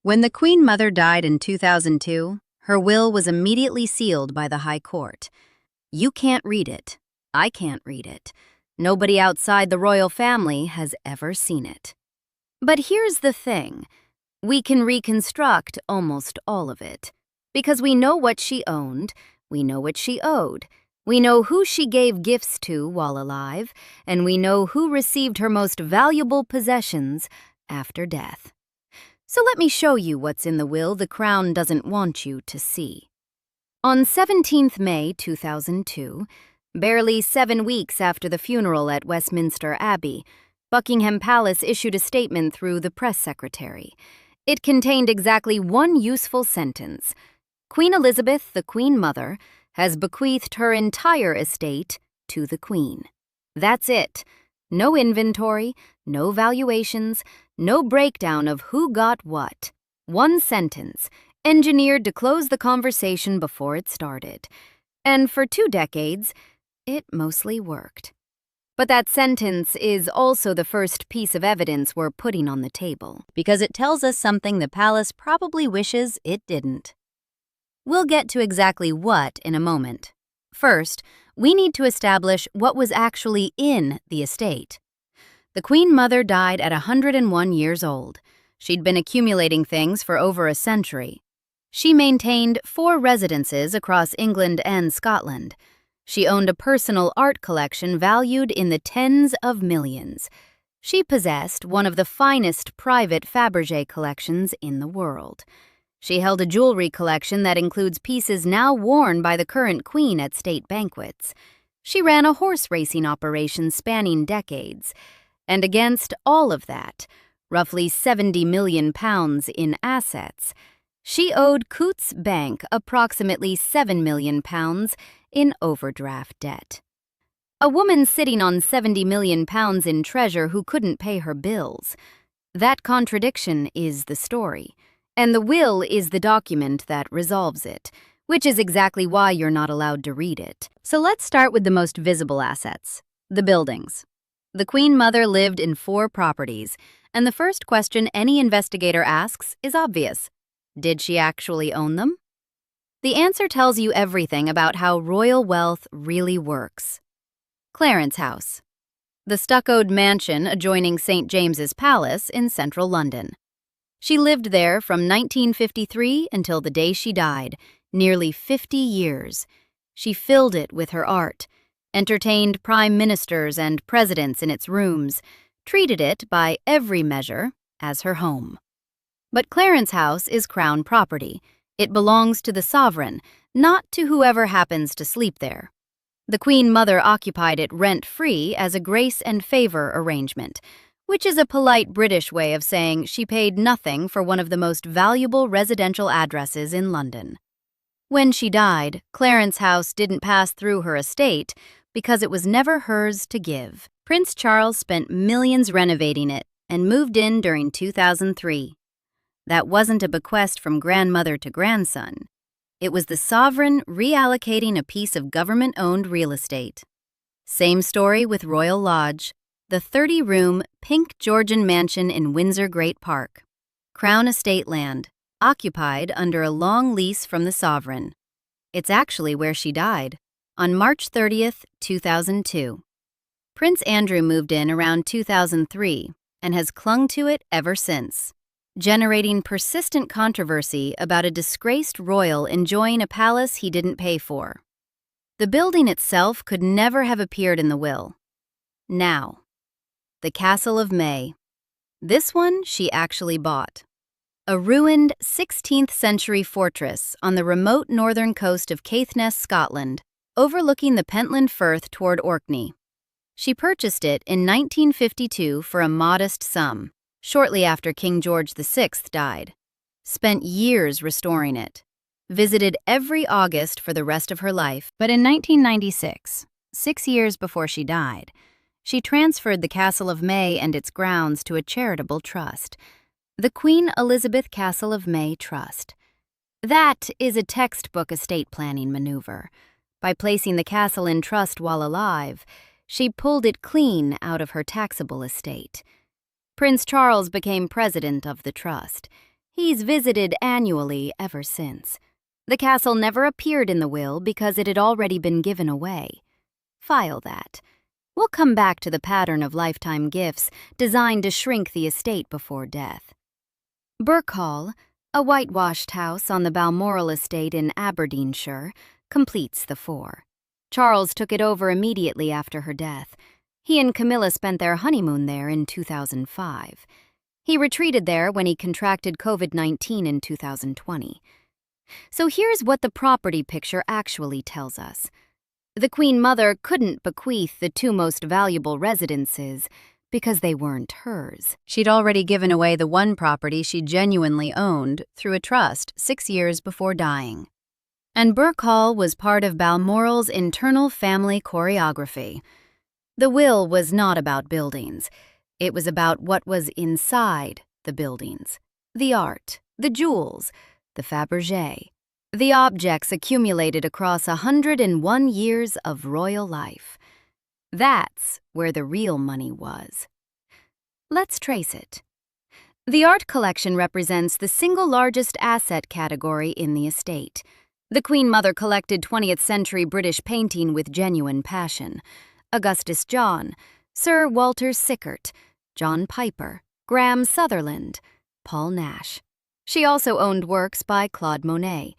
When the Queen Mother died in 2002, her will was immediately sealed by the High Court. You can't read it. I can't read it. Nobody outside the royal family has ever seen it. But here's the thing. We can reconstruct almost all of it. Because we know what she owned, we know what she owed, we know who she gave gifts to while alive, and we know who received her most valuable possessions after death. So let me show you what's in the will the Crown doesn't want you to see. On 17th May 2002, barely 7 weeks after the funeral at Westminster Abbey, Buckingham Palace issued a statement through the press secretary. It contained exactly one useful sentence. Queen Elizabeth, the Queen Mother, has bequeathed her entire estate to the Queen. That's it. No inventory, no valuations, no breakdown of who got what. One sentence, engineered to close the conversation before it started. And for 2 decades, it mostly worked. But that sentence is also the first piece of evidence we're putting on the table, because it tells us something the palace probably wishes it didn't. We'll get to exactly what in a moment. First, we need to establish what was actually in the estate. The Queen Mother died at 101 years old. She'd been accumulating things for over a century. She maintained 4 residences across England and Scotland. She owned a personal art collection valued in the tens of millions. She possessed one of the finest private Fabergé collections in the world. She held a jewelry collection that includes pieces now worn by the current queen at state banquets. She ran a horse racing operation spanning decades. And against all of that, roughly £70 million in assets, she owed Coutts Bank approximately £7 million in overdraft debt. A woman sitting on £70 million in treasure who couldn't pay her bills. That contradiction is the story. And the will is the document that resolves it, which is exactly why you're not allowed to read it. So let's start with the most visible assets, the buildings. The Queen Mother lived in 4 properties, and the first question any investigator asks is obvious. Did she actually own them? The answer tells you everything about how royal wealth really works. Clarence House, the stuccoed mansion adjoining St. James's Palace in central London. She lived there from 1953 until the day she died, nearly 50 years. She filled it with her art, entertained prime ministers and presidents in its rooms, treated it by every measure as her home. But Clarence House is crown property. It belongs to the sovereign, not to whoever happens to sleep there. The Queen Mother occupied it rent-free as a grace and favor arrangement, which is a polite British way of saying she paid nothing for one of the most valuable residential addresses in London. When she died, Clarence House didn't pass through her estate because it was never hers to give. Prince Charles spent millions renovating it and moved in during 2003. That wasn't a bequest from grandmother to grandson. It was the sovereign reallocating a piece of government-owned real estate. Same story with Royal Lodge, the 30-room pink Georgian mansion in Windsor Great Park. Crown estate land, occupied under a long lease from the sovereign. It's actually where she died, on March 30th, 2002. Prince Andrew moved in around 2003 and has clung to it ever since, generating persistent controversy about a disgraced royal enjoying a palace he didn't pay for. The building itself could never have appeared in the will. Now, the Castle of May. This one she actually bought. A ruined 16th century fortress on the remote northern coast of Caithness, Scotland, overlooking the Pentland Firth toward Orkney. She purchased it in 1952 for a modest sum, shortly after King George VI died. Spent years restoring it. Visited every August for the rest of her life, but in 1996, 6 years before she died, she transferred the Castle of May and its grounds to a charitable trust, the Queen Elizabeth Castle of May Trust. That is a textbook estate planning maneuver. By placing the castle in trust while alive, she pulled it clean out of her taxable estate. Prince Charles became president of the trust. He's visited annually ever since. The castle never appeared in the will because it had already been given away. File that. We'll come back to the pattern of lifetime gifts designed to shrink the estate before death. Burke Hall, a whitewashed house on the Balmoral estate in Aberdeenshire, completes the four. Charles took it over immediately after her death. He and Camilla spent their honeymoon there in 2005. He retreated there when he contracted COVID-19 in 2020. So here's what the property picture actually tells us. The Queen Mother couldn't bequeath the two most valuable residences because they weren't hers. She'd already given away the one property she genuinely owned through a trust 6 years before dying. And Burke Hall was part of Balmoral's internal family choreography. The will was not about buildings. It was about what was inside the buildings. The art, the jewels, the Fabergé, the objects accumulated across 101 years of royal life. That's where the real money was. Let's trace it. The art collection represents the single largest asset category in the estate. The Queen Mother collected 20th century British painting with genuine passion. Augustus John, Sir Walter Sickert, John Piper, Graham Sutherland, Paul Nash. She also owned works by Claude Monet.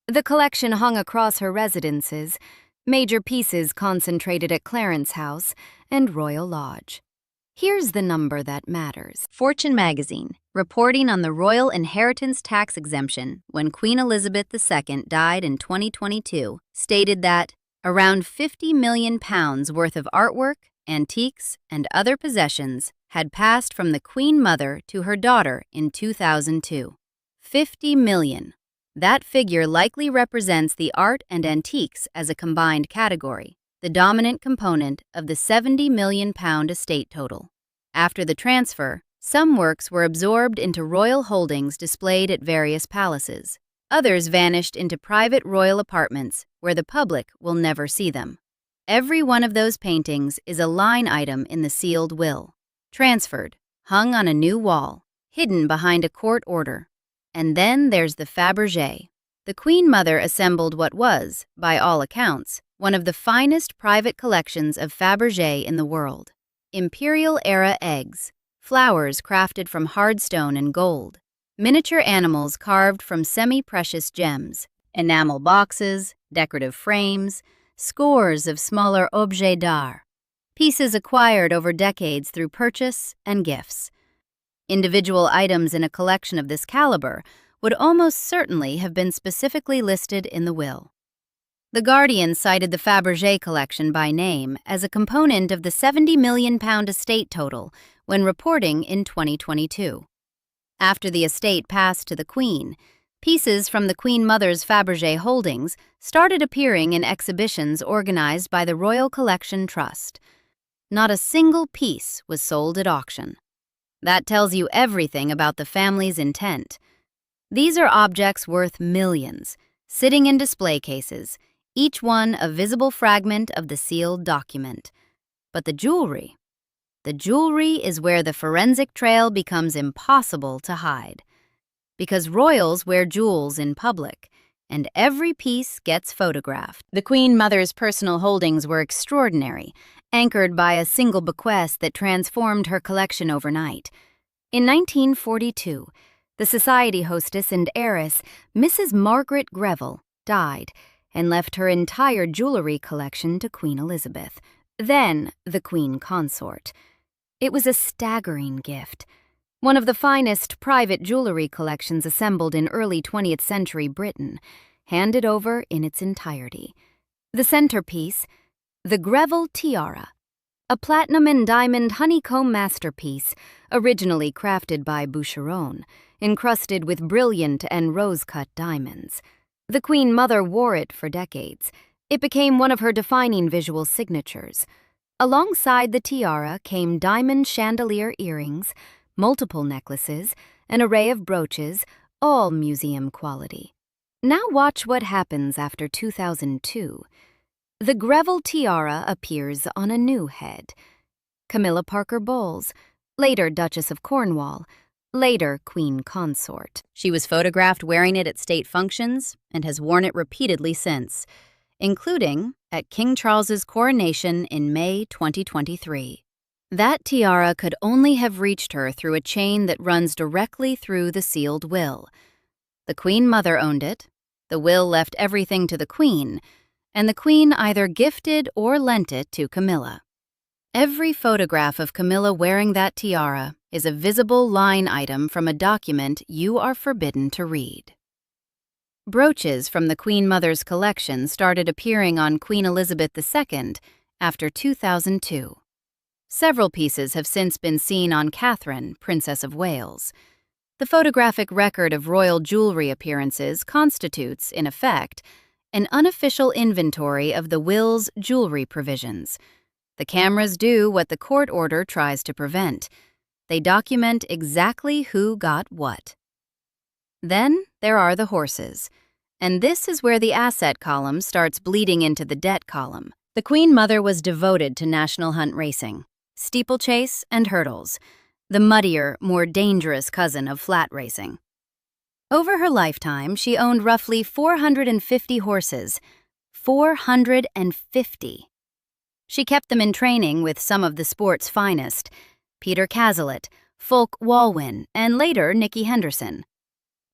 The collection hung across her residences, major pieces concentrated at Clarence House and Royal Lodge. Here's the number that matters. Fortune magazine, reporting on the royal inheritance tax exemption when Queen Elizabeth II died in 2022, stated that around £50 million worth of artwork, antiques, and other possessions had passed from the Queen Mother to her daughter in 2002. 50 million. That figure likely represents the art and antiques as a combined category, the dominant component of the £70 million estate total. After the transfer, some works were absorbed into royal holdings displayed at various palaces. Others vanished into private royal apartments where the public will never see them. Every one of those paintings is a line item in the sealed will. Transferred, hung on a new wall, hidden behind a court order. And then there's the Fabergé. The Queen Mother assembled what was, by all accounts, one of the finest private collections of Fabergé in the world. Imperial-era eggs, flowers crafted from hard stone and gold, miniature animals carved from semi-precious gems, enamel boxes, decorative frames, scores of smaller objets d'art, pieces acquired over decades through purchase and gifts. Individual items in a collection of this caliber would almost certainly have been specifically listed in the will. The Guardian cited the Fabergé collection by name as a component of the £70 million estate total when reporting in 2022. After the estate passed to the Queen, pieces from the Queen Mother's Fabergé holdings started appearing in exhibitions organized by the Royal Collection Trust. Not a single piece was sold at auction. That tells you everything about the family's intent. These are objects worth millions, sitting in display cases, each one a visible fragment of the sealed document. But the jewelry is where the forensic trail becomes impossible to hide. Because royals wear jewels in public, and every piece gets photographed. The Queen Mother's personal holdings were extraordinary, anchored by a single bequest that transformed her collection overnight. In 1942, the society hostess and heiress, Mrs. Margaret Greville, died and left her entire jewelry collection to Queen Elizabeth, then the Queen Consort. It was a staggering gift, one of the finest private jewelry collections assembled in early 20th century Britain, handed over in its entirety. The centerpiece, the Greville Tiara, a platinum and diamond honeycomb masterpiece originally crafted by Boucheron, encrusted with brilliant and rose-cut diamonds. The Queen Mother wore it for decades. It became one of her defining visual signatures. Alongside the tiara came diamond chandelier earrings, multiple necklaces, an array of brooches, all museum quality. Now watch what happens after 2002. The Greville tiara appears on a new head. Camilla Parker Bowles, later Duchess of Cornwall, later Queen Consort. She was photographed wearing it at state functions and has worn it repeatedly since, including at King Charles's coronation in May 2023. That tiara could only have reached her through a chain that runs directly through the sealed will. The Queen Mother owned it, the will left everything to the Queen, and the Queen either gifted or lent it to Camilla. Every photograph of Camilla wearing that tiara is a visible line item from a document you are forbidden to read. Brooches from the Queen Mother's collection started appearing on Queen Elizabeth II after 2002. Several pieces have since been seen on Catherine, Princess of Wales. The photographic record of royal jewelry appearances constitutes, in effect, an unofficial inventory of the will's jewelry provisions. The cameras do what the court order tries to prevent. They document exactly who got what. Then there are the horses, and this is where the asset column starts bleeding into the debt column. The Queen Mother was devoted to national hunt racing, steeplechase, and hurdles, the muddier, more dangerous cousin of flat racing. Over her lifetime, she owned roughly 450 horses. 450. She kept them in training with some of the sport's finest, Peter Cazalet, Fulk Walwyn, and later Nicky Henderson.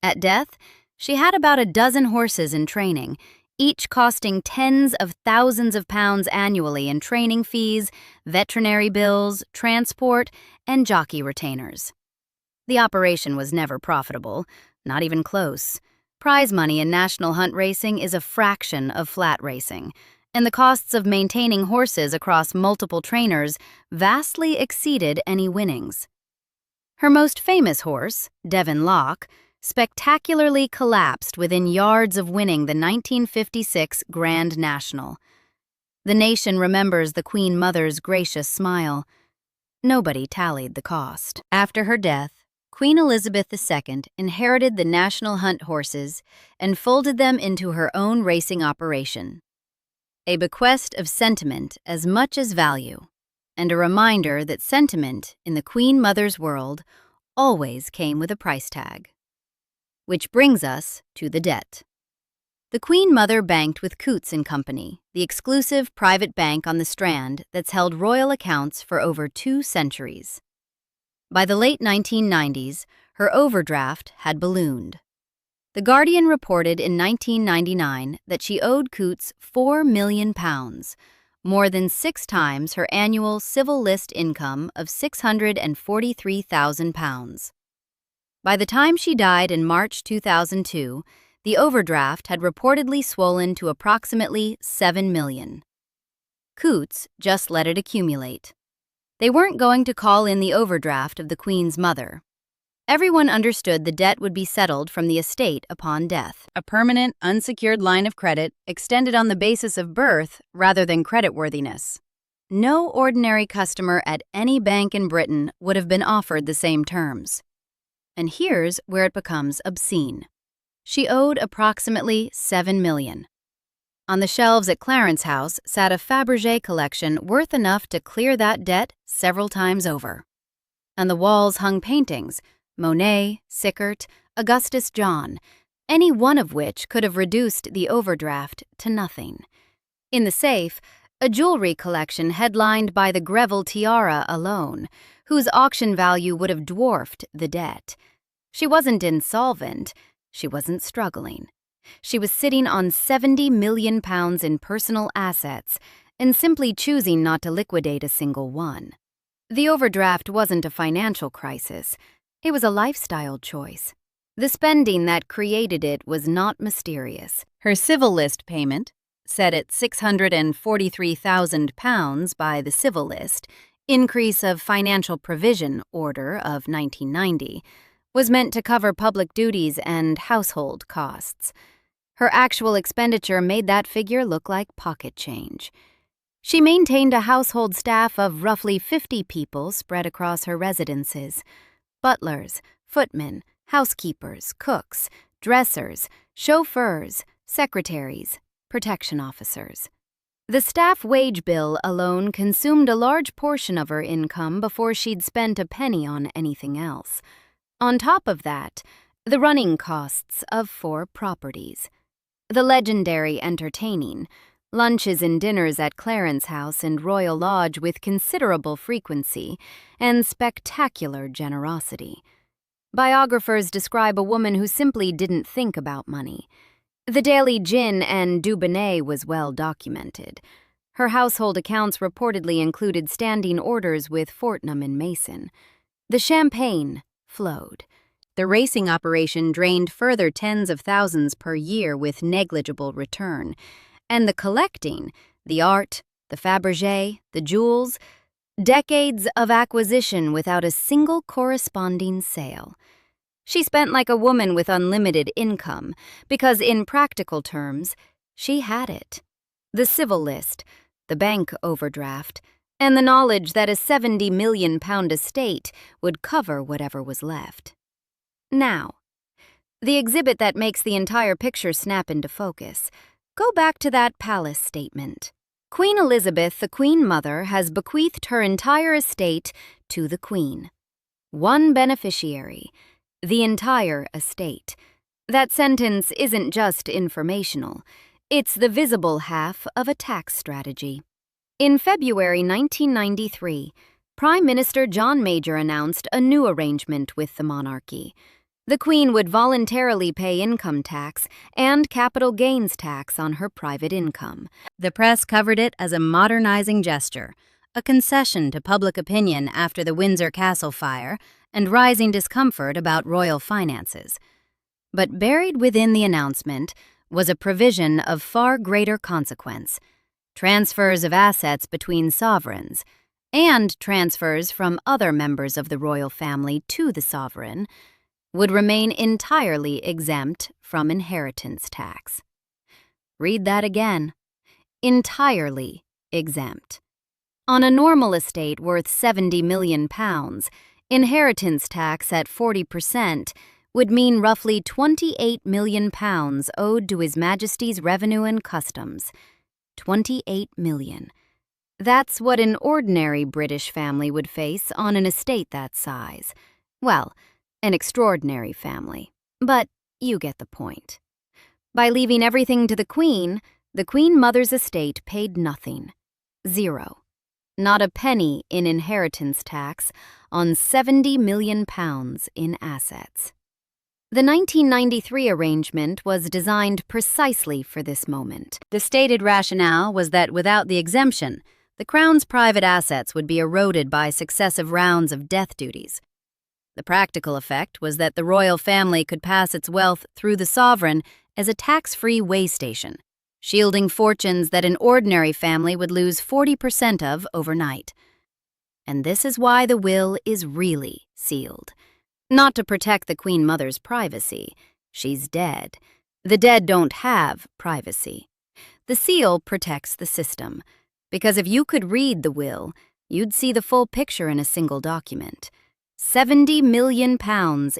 At death, she had about a dozen horses in training, each costing tens of thousands of pounds annually in training fees, veterinary bills, transport, and jockey retainers. The operation was never profitable, not even close. Prize money in national hunt racing is a fraction of flat racing, and the costs of maintaining horses across multiple trainers vastly exceeded any winnings. Her most famous horse, Devon Loch, spectacularly collapsed within yards of winning the 1956 Grand National. The nation remembers the Queen Mother's gracious smile. Nobody tallied the cost. After her death, Queen Elizabeth II inherited the national hunt horses and folded them into her own racing operation. A bequest of sentiment as much as value, and a reminder that sentiment in the Queen Mother's world always came with a price tag. Which brings us to the debt. The Queen Mother banked with Coutts & Company, the exclusive private bank on the Strand that's held royal accounts for over 2 centuries. By the late 1990s, her overdraft had ballooned. The Guardian reported in 1999 that she owed Coutts £4 million, more than 6 times her annual civil list income of £643,000. By the time she died in March 2002, the overdraft had reportedly swollen to approximately $7 million. Coutts just let it accumulate. They weren't going to call in the overdraft of the Queen's mother. Everyone understood the debt would be settled from the estate upon death, a permanent, unsecured line of credit extended on the basis of birth rather than creditworthiness. No ordinary customer at any bank in Britain would have been offered the same terms. And here's where it becomes obscene. She owed approximately $7 million. On the shelves at Clarence House sat a Fabergé collection worth enough to clear that debt several times over. On the walls hung paintings, Monet, Sickert, Augustus John, any one of which could have reduced the overdraft to nothing. In the safe, a jewelry collection headlined by the Greville tiara alone, whose auction value would have dwarfed the debt. She wasn't insolvent, she wasn't struggling. She was sitting on £70 million in personal assets and simply choosing not to liquidate a single one. The overdraft wasn't a financial crisis, it was a lifestyle choice. The spending that created it was not mysterious. Her civil list payment, set at £643,000 by the civil list, increase of financial provision order of 1990, was meant to cover public duties and household costs. Her actual expenditure made that figure look like pocket change. She maintained a household staff of roughly 50 people spread across her residences: butlers, footmen, housekeepers, cooks, dressers, chauffeurs, secretaries, protection officers. The staff wage bill alone consumed a large portion of her income before she'd spent a penny on anything else. On top of that, the running costs of 4 properties. The legendary entertaining, lunches and dinners at Clarence House and Royal Lodge with considerable frequency, and spectacular generosity. Biographers describe a woman who simply didn't think about money. The daily gin and dubonnet was well documented. Her household accounts reportedly included standing orders with Fortnum and Mason. The champagne flowed. The racing operation drained further tens of thousands per year with negligible return. And the collecting, the art, the Fabergé, the jewels, decades of acquisition without a single corresponding sale. She spent like a woman with unlimited income, because in practical terms, she had it. The civil list, the bank overdraft, and the knowledge that a £70 million estate would cover whatever was left. Now, the exhibit that makes the entire picture snap into focus. Go back to that palace statement. Queen Elizabeth, the Queen Mother, has bequeathed her entire estate to the Queen. One beneficiary, the entire estate. That sentence isn't just informational. It's the visible half of a tax strategy. In February 1993, Prime Minister John Major announced a new arrangement with the monarchy. The Queen would voluntarily pay income tax and capital gains tax on her private income. The press covered it as a modernizing gesture, a concession to public opinion after the Windsor Castle fire and rising discomfort about royal finances. But buried within the announcement was a provision of far greater consequence: transfers of assets between sovereigns, and transfers from other members of the royal family to the sovereign would remain entirely exempt from inheritance tax. Read that again. Entirely exempt. On a normal estate worth £70 million, inheritance tax at 40% would mean roughly £28 million owed to His Majesty's Revenue and Customs. $28 million. That's what an ordinary British family would face on an estate that size. Well, an extraordinary family, but you get the point. By leaving everything to the Queen Mother's estate paid nothing. Zero. Not a penny in inheritance tax on £70 million in assets. The 1993 arrangement was designed precisely for this moment. The stated rationale was that without the exemption, the Crown's private assets would be eroded by successive rounds of death duties. The practical effect was that the royal family could pass its wealth through the sovereign as a tax-free way station, shielding fortunes that an ordinary family would lose 40% of overnight. And this is why the will is really sealed. Not to protect the Queen Mother's privacy. She's dead. The dead don't have privacy. The seal protects the system, because if you could read the will, you'd see the full picture in a single document. £70 million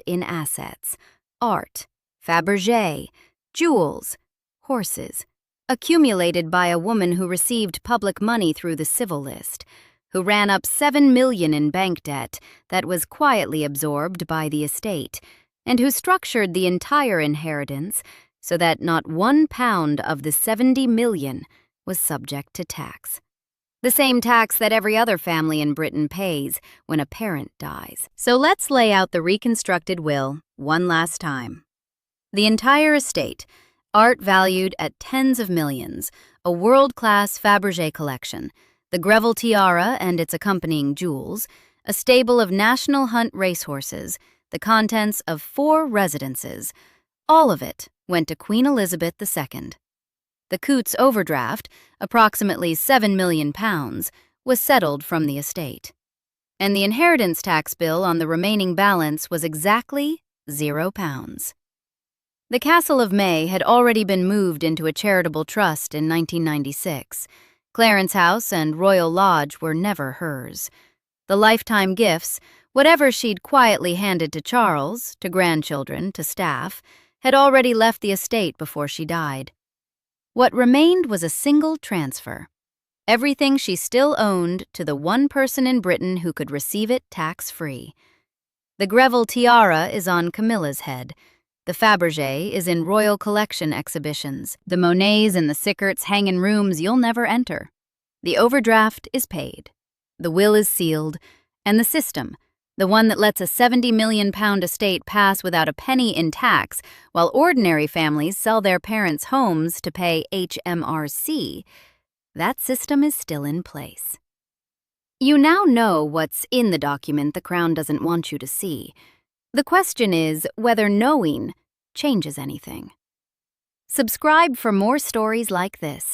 in assets, art, Fabergé, jewels, horses, accumulated by a woman who received public money through the civil list, who ran up £7 million in bank debt that was quietly absorbed by the estate, and who structured the entire inheritance so that not £1 of the £70 million was subject to tax. The same tax that every other family in Britain pays when a parent dies. So let's lay out the reconstructed will one last time. The entire estate, art valued at tens of millions, a world-class Fabergé collection, the Greville tiara and its accompanying jewels, a stable of National Hunt racehorses, the contents of 4 residences, all of it went to Queen Elizabeth II. The Coutts overdraft, approximately £7 million, was settled from the estate. And the inheritance tax bill on the remaining balance was exactly £0. The Castle of May had already been moved into a charitable trust in 1996. Clarence House and Royal Lodge were never hers. The lifetime gifts, whatever she'd quietly handed to Charles, to grandchildren, to staff, had already left the estate before she died. What remained was a single transfer. Everything she still owned to the one person in Britain who could receive it tax-free. The Greville tiara is on Camilla's head. The Fabergé is in royal collection exhibitions. The Monets and the Sickerts hang in rooms you'll never enter. The overdraft is paid. The will is sealed. And the system, the one that lets a £70 million estate pass without a penny in tax, while ordinary families sell their parents' homes to pay HMRC, that system is still in place. You now know what's in the document the Crown doesn't want you to see. The question is whether knowing changes anything. Subscribe for more stories like this.